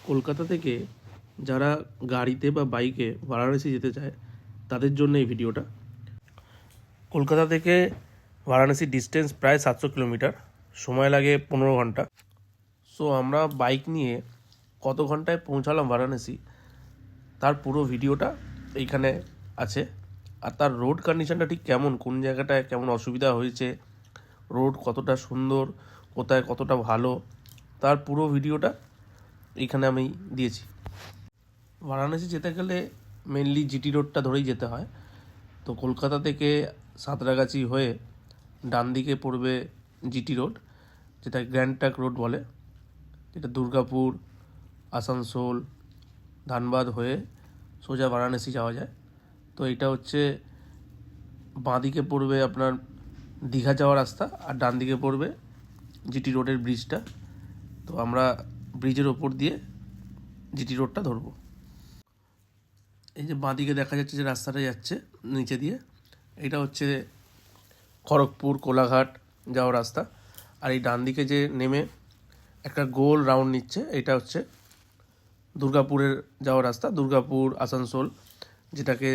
কলকাতা থেকে যারা গাড়িতে বা বাইকে বারাণসী যেতে চায় তাদের জন্য এই ভিডিওটা। কলকাতা থেকে বারাণসী ডিস্টেন্স প্রায় 700 কিলোমিটার, সময় লাগে 15 ঘন্টা। সো আমরা বাইক নিয়ে কত ঘন্টায় পৌঁছালাম বারাণসী তার পুরো ভিডিওটা এইখানে আছে। আর তার রোড কন্ডিশনটা ঠিক কেমন, কোন জায়গাটায় কেমন অসুবিধা হয়েছে, রোড কতটা সুন্দর, কোথায় কতটা ভালো, তার পুরো ভিডিওটা এইখানে আমি দিয়েছি। বারাণসী যেতে গেলে মেনলি জিটি রোডটা ধরেই যেতে হয়। তো কলকাতা থেকে সাঁতরাগাছি হয়ে ডান দিকে পড়বে জিটি রোড, যেটা গ্র্যান্ড ট্রাঙ্ক রোড বলে, যেটা দুর্গাপুর, আসানসোল, ধানবাদ হয়ে সোজা বারাণসী যাওয়া যায়। তো এটা হচ্ছে বাঁ দিকে পড়বে আপনার দীঘা যাওয়ার রাস্তা, আর ডান দিকে পড়বে জিটি রোডের ব্রিজটা। তো আমরা ব্রিজের ওপর দিয়ে জিটি রোডটা ধরবো। এই যে বাঁ দিকে দেখা যাচ্ছে যে রাস্তাটা যাচ্ছে নিচে দিয়ে, এটা হচ্ছে খড়গপুর কোলাঘাট যাওয়ার রাস্তা। আর এই ডান দিকে যে নেমে একটা গোল রাউন্ড নিচ্ছে, এটা হচ্ছে দুর্গাপুরের যাওয়ার রাস্তা, দুর্গাপুর আসানসোল, যেটাকে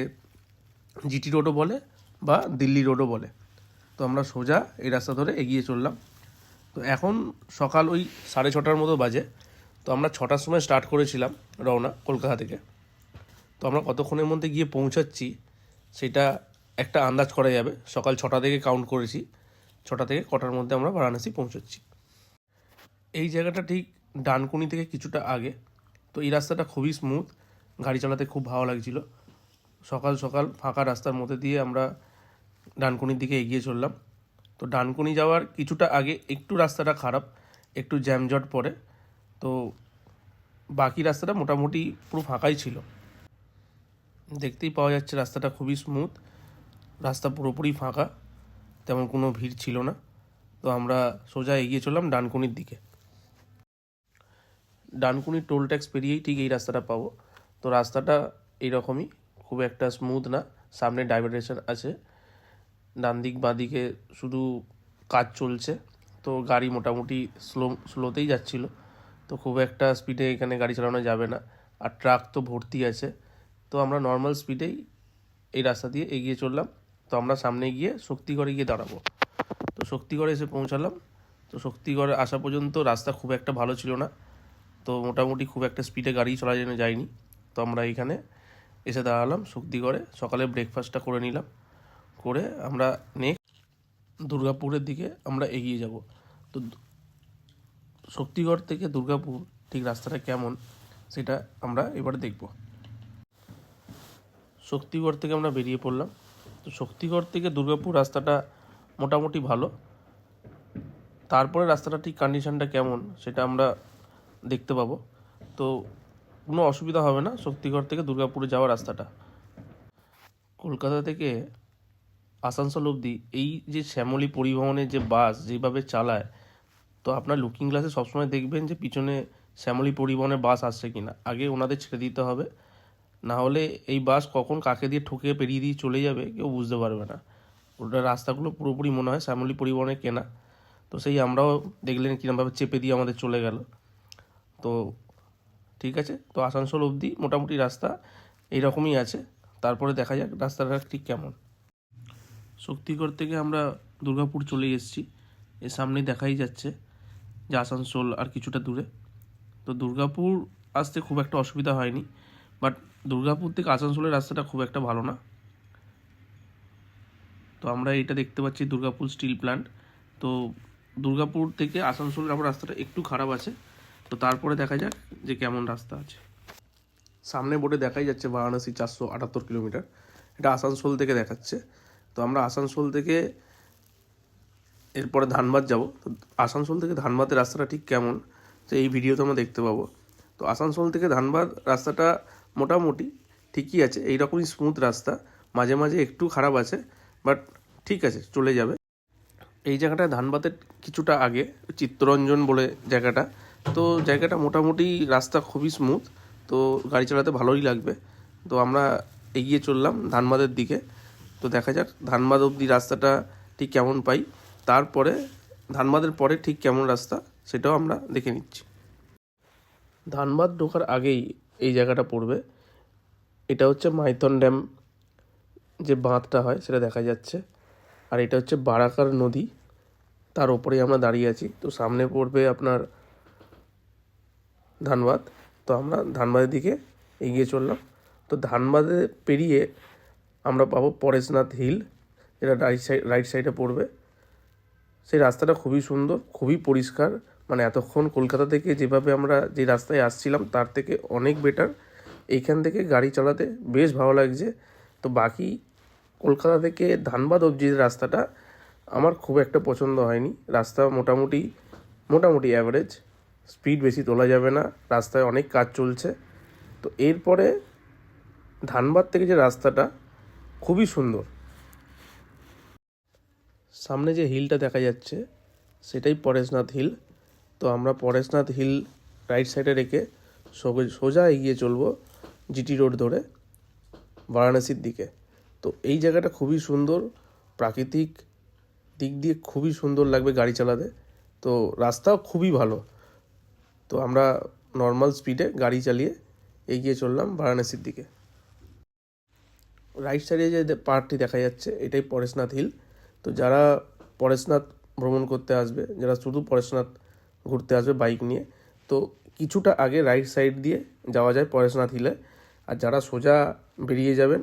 জিটি রোডও বলে বা দিল্লি রোডও বলে। তো আমরা সোজা এই রাস্তা ধরে এগিয়ে চললাম। তো এখন সকাল ওই 6:30 মতো বাজে। তো আমরা 6টার সময় স্টার্ট করেছিলাম রওনা কলকাতা থেকে। তো আমরা কতক্ষণের মধ্যে গিয়ে পৌঁছাচ্ছি সেটা একটা আন্দাজ করা যাবে। সকাল 6টা থেকে কাউন্ট করেছি, 6টা থেকে কটার মধ্যে আমরা বারাণসী পৌঁছাচ্ছি। এই জায়গাটা ঠিক ডানকুনি থেকে কিছুটা আগে। তো এই রাস্তাটা খুবই স্মুথ, গাড়ি চালাতে খুব ভালো লাগছিল। সকাল সকাল ফাঁকা রাস্তার মধ্যে দিয়ে আমরা ডানকুনির দিকে এগিয়ে চললাম। তো ডানকুনি যাওয়ার কিছুটা আগে একটু রাস্তাটা খারাপ, একটু জ্যামজট পড়ে। তো বাকি রাস্তাটা মোটামুটি পুরো ফাঁকাই ছিল। দেখতেই পাওয়া যাচ্ছে রাস্তাটা খুবই স্মুথ, রাস্তা পুরোপুরি ফাঁকা, তেমন কোনো ভিড় ছিল না। তো আমরা সোজা এগিয়ে চললাম ডানকুনির দিকে। ডানকুনির টোল ট্যাক্স পেরিয়েই ঠিক এই রাস্তাটা পাবো। তো রাস্তাটা এইরকমই, খুব একটা স্মুথ না। সামনে ডাইভারটেশন আছে, ডান দিক বাঁ দিকে শুধু কাজ চলছে। তো গাড়ি মোটামুটি স্লোতেই যাচ্ছিল। তো খুব একটা স্পিডে এখানে গাড়ি চালানো যাবে না, আর ট্রাক তো ভর্তি আছে। তো আমরা নর্মাল স্পিডেই এই রাস্তা দিয়ে এগিয়ে চললাম। তো আমরা সামনে গিয়ে শক্তিগড়ে গিয়ে দাঁড়াবো। তো শক্তিগড়ে এসে পৌঁছালাম। তো শক্তিগড়ে আসা পর্যন্ত রাস্তা খুব একটা ভালো ছিল না। তো মোটামুটি খুব একটা স্পিডে গাড়ি চালানো যায়নি। তো আমরা এখানে এসে দাঁড়ালাম শক্তিগড়ে। সকালে ব্রেকফাস্টটা করে নিলাম, করে আমরা নেক্সট দুর্গাপুরের দিকে আমরা এগিয়ে যাব। তো শক্তিগড় থেকে দুর্গাপুর ঠিক রাস্তাটা কেমন সেটা আমরা এবারে দেখব। শক্তিগড় থেকে আমরা বেরিয়ে পড়লাম। তো শক্তিগড় থেকে দুর্গাপুর রাস্তাটা মোটামুটি ভালো। তারপরে রাস্তাটা ঠিক কন্ডিশনটা কেমন সেটা আমরা দেখতে পাবো। তো কোনো অসুবিধা হবে না শক্তিগড় থেকে দুর্গাপুরে যাওয়ার রাস্তাটা। কলকাতা থেকে আসানসোল অবধি এই যে শ্যামলী পরিবহনের যে বাস যেভাবে চালায়, তো আপনার লুকিং গ্লাসে সবসময় দেখবেন যে পিছনে শ্যামলী পরিবহনের বাস আসছে কিনা। আগে ওনাদের ছেড়ে দিতে হবে, না হলে এই বাস কখন কাকে দিয়ে ঠুকে পেরিয়ে দিয়ে চলে যাবে কেউ বুঝতে পারবে না। ওটা রাস্তাগুলো পুরোপুরি মনে হয় শ্যামলী পরিবহনে কেনা। তো সেই আমরাও দেখলেন কিরমভাবে চেপে দিয়ে আমাদের চলে গেল। তো ঠিক আছে, তো আসানসোল অবধি মোটামুটি রাস্তা এইরকমই আছে। তারপরে দেখা যাক রাস্তাটা ঠিক কেমন। শক্তিগড় থেকে আমরা দুর্গাপুর চলে এসেছি। এর সামনে দেখাই যাচ্ছে যে আসানসোল আর কিছুটা দূরে। তো দুর্গাপুর আসতে খুব একটা অসুবিধা হয়নি, বাট দুর্গাপুর থেকে আসানসোলের রাস্তাটা খুব একটা ভালো না। তো আমরা এটা দেখতে পাচ্ছি দুর্গাপুর স্টিল প্ল্যান্ট। তো দুর্গাপুর থেকে আসানসোলের আমার রাস্তাটা একটু খারাপ আছে। তো তারপরে দেখা যাক যে কেমন রাস্তা আছে। সামনে বোর্ডে দেখাই যাচ্ছে বারাণসী 478 কিলোমিটার, এটা আসানসোল থেকে দেখাচ্ছে। তো আমরা আসানসোল থেকে এরপরে ধানবাদ যাব। তো আসানসোল থেকে ধানবাদের রাস্তাটা ঠিক কেমন তো এই ভিডিওতে আমরা দেখতে পাবো। তো আসানসোল থেকে ধানবাদ রাস্তাটা মোটামুটি ঠিকই আছে, এইরকমই স্মুথ রাস্তা, মাঝে মাঝে একটু খারাপ আছে, বাট ঠিক আছে, চলে যাবে। এই জায়গাটা ধানবাদের কিছুটা আগে চিত্তরঞ্জন বলে জায়গাটা। তো জায়গাটা মোটামুটি রাস্তা খুবই স্মুথ, তো গাড়ি চালাতে ভালোই লাগবে। তো আমরা এগিয়ে চললাম ধানবাদের দিকে। তো দেখা যাক ধানবাদ অবধি রাস্তাটা ঠিক কেমন পাই, তারপরে ধানবাদের পরে ঠিক কেমন রাস্তা সেটাও আমরা দেখে নিচ্ছি। ধানবাদ ঢোকার আগেই এই জায়গাটা পড়বে। এটা হচ্ছে মাইথন ড্যাম, যে বাঁধটা হয় সেটা দেখা যাচ্ছে। আর এটা হচ্ছে বারাকার নদী, তার ওপরেই আমরা দাঁড়িয়ে আছি। তো সামনে পড়বে আপনার ধানবাদ। তো আমরা ধানবাদের দিকে এগিয়ে চললাম। তো ধানবাদে পেরিয়ে আমরা পাবো পরেশনাথ হিল, যেটা রাইট সাইডে পড়বে। সেই রাস্তাটা খুবই সুন্দর, খুবই পরিষ্কার। মানে এতক্ষণ কলকাতা থেকে যেভাবে আমরা যে রাস্তায় আসছিলাম তার থেকে অনেক বেটার। এইখান থেকে গাড়ি চালাতে বেশ ভালো লাগছে। তো বাকি কলকাতা থেকে ধানবাদ অবধি রাস্তাটা আমার খুব একটা পছন্দ হয়নি। রাস্তা মোটামুটি অ্যাভারেজ, স্পিড বেশি তোলা যাবে না, রাস্তায় অনেক কাজ চলছে। তো এরপরে ধানবাদ থেকে যে রাস্তাটা খুবই সুন্দর। সামনে যে হিলটা দেখা যাচ্ছে সেটাই পরেশনাথ হিল। তো আমরা পরেশনাথ হিল রাইট সাইডে রেখে সোজা এগিয়ে চলবো জিটি রোড ধরে বারাণসীর দিকে। তো এই জায়গাটা খুবই সুন্দর, প্রাকৃতিক দিক দিয়ে খুবই সুন্দর লাগবে গাড়ি চালাতে। তো রাস্তাও খুবই ভালো। তো আমরা নর্মাল স্পিডে গাড়ি চালিয়ে এগিয়ে চললাম বারাণসীর দিকে। রাইট সাইডে যে পাহাড়টি দেখা যাচ্ছে এটাই পরেশনাথ হিল। তো যারা পরেশনাথ ভ্রমণ করতে আসবে, যারা শুধু পরেশনাথ ঘুরতে আসবে বাইক নিয়ে, তো কিছুটা আগে রাইট সাইড দিয়ে যাওয়া যায় পরেশনাথ হিলে। আর যারা সোজা বেরিয়ে যাবেন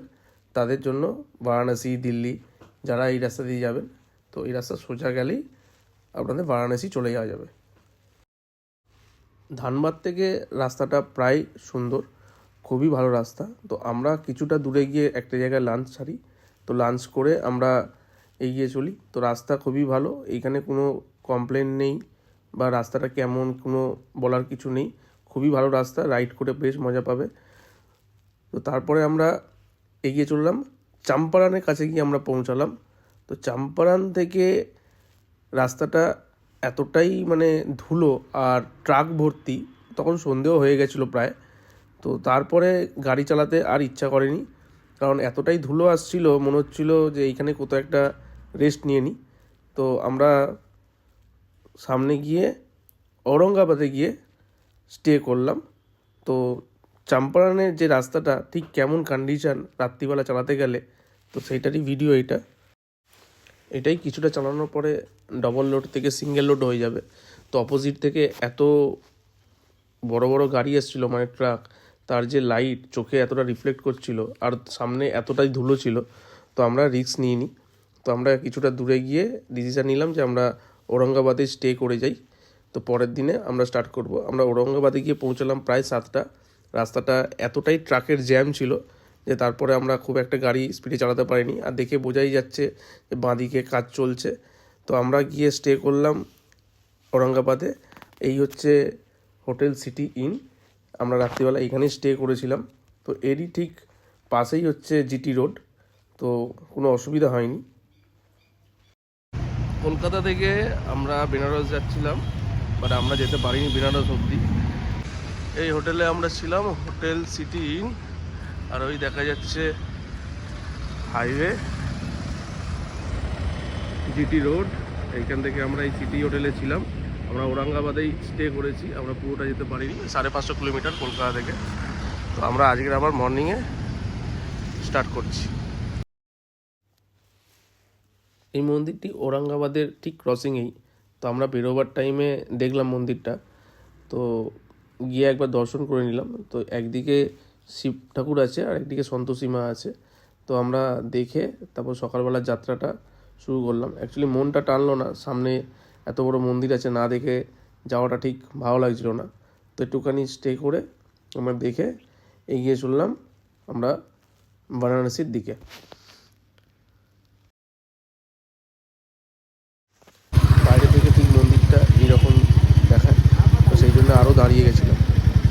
তাদের জন্য বারাণসী, দিল্লি, যারা এই রাস্তা দিয়ে যাবেন, তো এই রাস্তা সোজা গেলেই আপনাদের বারাণসী চলে যাওয়া যাবে। ধানবাদ থেকে রাস্তাটা প্রায় সুন্দর, খুবই ভালো রাস্তা। তো আমরা কিছুটা দূরে গিয়ে একটা জায়গায় লাঞ্চ ছাড়ি। তো লাঞ্চ করে আমরা এগিয়ে চলি। তো রাস্তা খুবই ভালো, এইখানে কোনো কমপ্লেন নেই বা রাস্তাটা কেমন কোনো বলার কিছু নেই। খুবই ভালো রাস্তা, রাইড করে বেশ মজা পাবে। তো তারপরে আমরা এগিয়ে চললাম চম্পারনের কাছে গিয়ে আমরা পৌঁছালাম। তো চম্পারন থেকে রাস্তাটা এতটাই মানে ধুলো আর ট্রাক ভর্তি, তখন সন্ধেও হয়ে গেছিলো প্রায়। তো তারপরে গাড়ি চালাতে আর ইচ্ছা করেনি, কারণ এতটাই ধুলো আসছিল, মনে হচ্ছিল যে এইখানে কোথাও একটা রেস্ট নিয়ে নিই। তো আমরা সামনে গিয়ে ঔরঙ্গাবাদে গিয়ে স্টে করলাম। তো চম্পারনের যে রাস্তাটা ঠিক কেমন কন্ডিশন রাত্রিবেলা চালাতে গেলে, তো সেইটারই ভিডিও এটাই কিছুটা চালানোর পরে ডবল লোড থেকে সিঙ্গেল লোড হয়ে যাবে। তো অপোজিট থেকে এত বড় বড় গাড়ি এসেছিলো, মানে ট্রাক, তার যে লাইট চোখে এতটা রিফ্লেক্ট করছিল আর সামনে এতটাই ধুলো ছিল। তো আমরা রিস্ক নিইনি। তো আমরা কিছুটা দূরে গিয়ে ডিসিশন নিলাম যে আমরা ঔরঙ্গাবাদে স্টে করে যাই। তো পরের দিনে আমরা স্টার্ট করব। আমরা ঔরঙ্গাবাদে গিয়ে পৌঁছালাম প্রায় 7টা। রাস্তাটা এতটাই ট্রাকের জ্যাম ছিল যে তারপরে আমরা খুব একটা গাড়ি স্পিডে চালাতে পারিনি। আর দেখে বোঝাই যাচ্ছে যে বাঁদিকে কাজ চলছে। তো আমরা গিয়ে স্টে করলাম ঔরঙ্গাবাদে। এই হচ্ছে হোটেল সিটি ইন। আমরা রাত্রিবেলা এখানেই স্টে করেছিলাম। তো এরই ঠিক পাশেই হচ্ছে জিটি রোড। তো কোনো অসুবিধা হয়নি। কলকাতা থেকে আমরা বেনারস যাচ্ছিলাম, বাট আমরা যেতে পারিনি বেনারস অবধি। এই হোটেলে আমরা ছিলাম, হোটেল সিটি ইন। আর ওই দেখা যাচ্ছে হাইওয়ে, জিটি রোড। এইখান থেকে আমরা এই সিটি হোটেলে ছিলাম। আমরা ঔরঙ্গাবাদেই স্টে করেছি, আমরা পুরোটা যেতে পারিনি। 550 কিলোমিটার কলকাতা থেকে। তো আমরা আজকের আবার মর্নিংয়ে স্টার্ট করছি। এই মন্দিরটি ঔরঙ্গাবাদের ঠিক ক্রসিংয়েই। তো আমরা বেরোবার টাইমে দেখলাম মন্দিরটা, তো গিয়ে একবার দর্শন করে নিলাম। তো একদিকে শিব ঠাকুর আছে আর একদিকে সন্তোষী মা আছে। তো আমরা দেখে তারপর সকালবেলার যাত্রাটা শুরু করলাম। অ্যাকচুয়ালি মনটা টানলো না, সামনে এত বড় মন্দির আছে, না দেখে যাওয়াটা ঠিক ভালো লাগছিল না। তো একটুখানি স্টে করে আমরা দেখে এগিয়ে চললাম আমরা বারাণসীর দিকে। বাইরে থেকে ঠিক মন্দিরটা এইরকম দেখায়, তো সেই জন্য আরও দাঁড়িয়ে গেছিলাম।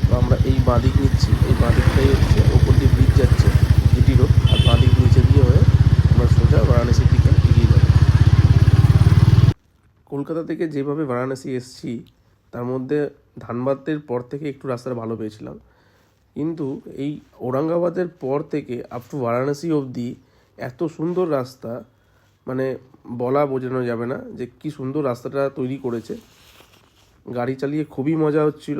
তো আমরা এই বাঁদিক নিচ্ছি, এই বাঁদিকটাই হচ্ছে ওপর দিয়ে ব্রিজ যাচ্ছে জিটি রোড, আর বাঁদিক নিচে দিয়ে হয়ে আমরা সোজা বারাণসীর দিকে এগিয়ে যাব। কলকাতা থেকে যেভাবে বারাণসী এসেছি তার মধ্যে ধানবাদের পর থেকে একটু রাস্তাটা ভালো পেয়েছিলাম, কিন্তু এই ঔরঙ্গাবাদের পর থেকে আপ টু বারাণসী অবধি এত সুন্দর রাস্তা, মানে বলা বোঝানো যাবে না যে কি সুন্দর রাস্তাটা তৈরি করেছে। গাড়ি চালিয়ে খুবই মজা হচ্ছিল।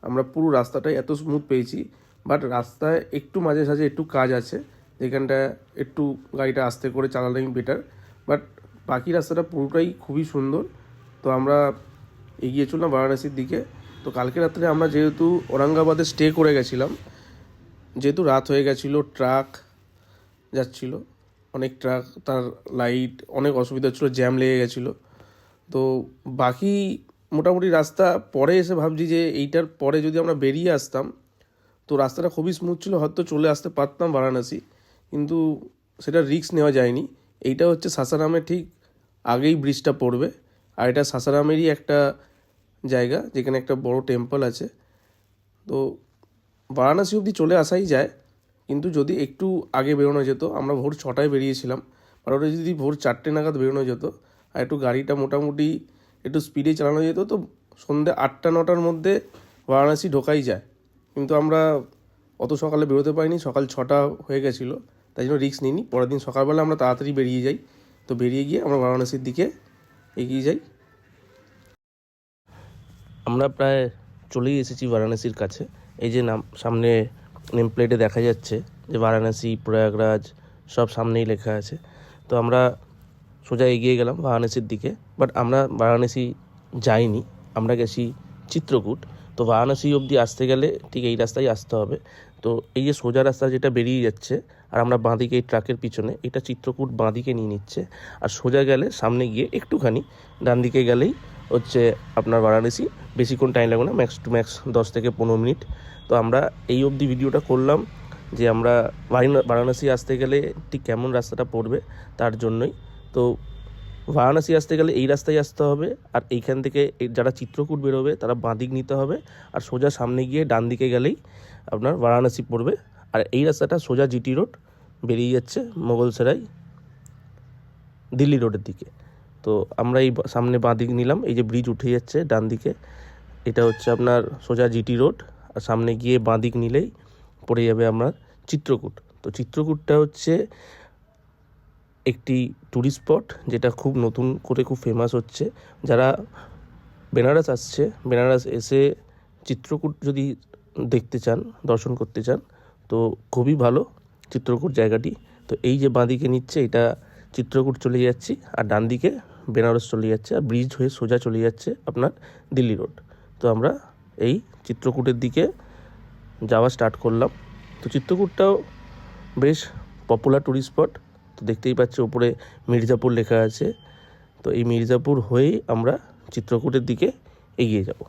আমরা পুরো রাস্তাটাই এত স্মুথ পেয়েছি। বাট রাস্তায় একটু মাঝে সাঝে একটু কাজ আছে, যেখানটা একটু গাড়িটা আস্তে করে চালালেই বেটার। বাট বাকি রাস্তাটা পুরোটাই খুবই সুন্দর। তো আমরা এগিয়ে চললাম বারাণসীর দিকে। তো কালকে রাত্রে আমরা যেহেতু ঔরঙ্গাবাদে স্টে করে গেছিলাম, যেহেতু রাত হয়ে গেছিলো, ট্রাক যাচ্ছিল, অনেক ট্রাক, তার লাইট, অনেক অসুবিধা ছিল, জ্যাম লেগে গেছিলো। তো বাকি মোটামুটি রাস্তা পরে এসে ভাবছি যে এইটার পরে যদি আমরা বেরিয়ে আসতাম তো রাস্তাটা খুবই স্মুথ ছিল, হয়তো চলে আসতে পারতাম বারাণসী, কিন্তু সেটা রিস্ক নেওয়া যায়নি। এইটা হচ্ছে সাসারামের ঠিক আগেই ব্রিজটা পড়বে, আর এটা সাসারামেরই একটা জায়গা যেখানে একটা বড় টেম্পল আছে। তো বারাণসী অবধি চলে আসাই যায়, কিন্তু যদি একটু আগে বেরোনো যেত, আমরা ভোর 6টায় বেরিয়েছিলাম, আর ওটা যদি ভোর 4টে নাগাদ বেরোনো যেত আর একটু গাড়িটা মোটামুটি একটু স্পিডে চালানো যেত, তো সন্ধ্যে 8টা-9টার মধ্যে বারাণসী ঢোকাই যায়। কিন্তু আমরা অত সকালে বেরোতে পারিনি, সকাল 6টা হয়ে গেছিলো, তাই জন্য রিস্ক নিইনি। পরের দিন সকালবেলা আমরা তাড়াতাড়ি বেরিয়ে যাই। তো বেরিয়ে গিয়ে আমরা বারাণসীর দিকে এগিয়ে যাই। আমরা প্রায় চলেই এসেছি বারাণসীর কাছে। এই যে সামনে নেম প্লেটে দেখা যাচ্ছে যে বারাণসী, প্রয়াগরাজ সব সামনেই লেখা আছে। তো আমরা সোজা এগিয়ে গেলাম বারাণসীর দিকে। বাট আমরা বারাণসী যাইনি, আমরা গেছি চিত্রকূট। তো বারাণসী অবধি আসতে গেলে ঠিক এই রাস্তায় আসতে হবে। তো এই যে সোজা রাস্তা যেটা বেরিয়ে যাচ্ছে আর আমরা বাঁদিকে এই ট্রাকের পিছনে, এটা চিত্রকূট বাঁদিকে নিয়ে নিচ্ছে। আর সোজা গেলে সামনে গিয়ে একটুখানি ডান দিকে গেলেই হচ্ছে আপনার বারাণসী। বেশিক্ষণ টাইম লাগবে না, ম্যাক্স টু ম্যাক্স 10 থেকে 15 মিনিট। তো আমরা এই অবধি ভিডিওটা করলাম যে আমরা বারাণসী আসতে গেলে ঠিক কেমন রাস্তাটা পড়বে তার জন্যই। তো বারাণসী আসতে গেলে এই রাস্তায় আসতে হবে, আর এইখান থেকে যারা চিত্রকূট বেরোবে তারা বাঁদিক নিতে হবে, আর সোজা সামনে গিয়ে ডান দিকে গেলেই আপনার বারাণসী পড়বে। আর এই রাস্তাটা সোজা জিটি রোড বেরিয়ে যাচ্ছে মোগলসরাই দিল্লি রোডের দিকে। তো আমরা এই সামনে বাঁদিক নিলাম, এই যে ব্রিজ উঠে যাচ্ছে ডান দিকে, এটা হচ্ছে আপনার সোজা জিটি রোড। আর সামনে গিয়ে বাঁদিক নিলেই পড়ে যাবে আপনার চিত্রকূট। তো চিত্রকূটটা হচ্ছে একটি ট্যুরিস্ট স্পট, যেটা খুব নতুন করে খুব ফেমাস হচ্ছে। যারা বেনারস আসছে, বেনারস এসে চিত্রকূট যদি দেখতে চান, দর্শন করতে চান, তো খুবই ভালো চিত্রকূট জায়গাটি। তো এই যে বাঁদিকে নিচ্ছে এটা চিত্রকূট চলে যাচ্ছি, আর ডান দিকে বেনারস চলে যাচ্ছে, আর ব্রিজ হয়ে সোজা চলে যাচ্ছে আপনার দিল্লি রোড। তো আমরা এই চিত্রকূটের দিকে যাওয়া স্টার্ট করলাম। তো চিত্রকূটটাও বেশ পপুলার ট্যুরিস্ট স্পট। তো দেখতেই পাচ্ছি ওপরে মির্জাপুর লেখা আছে। তো এই মির্জাপুর হয়েই আমরা চিত্রকূটের দিকে এগিয়ে যাব।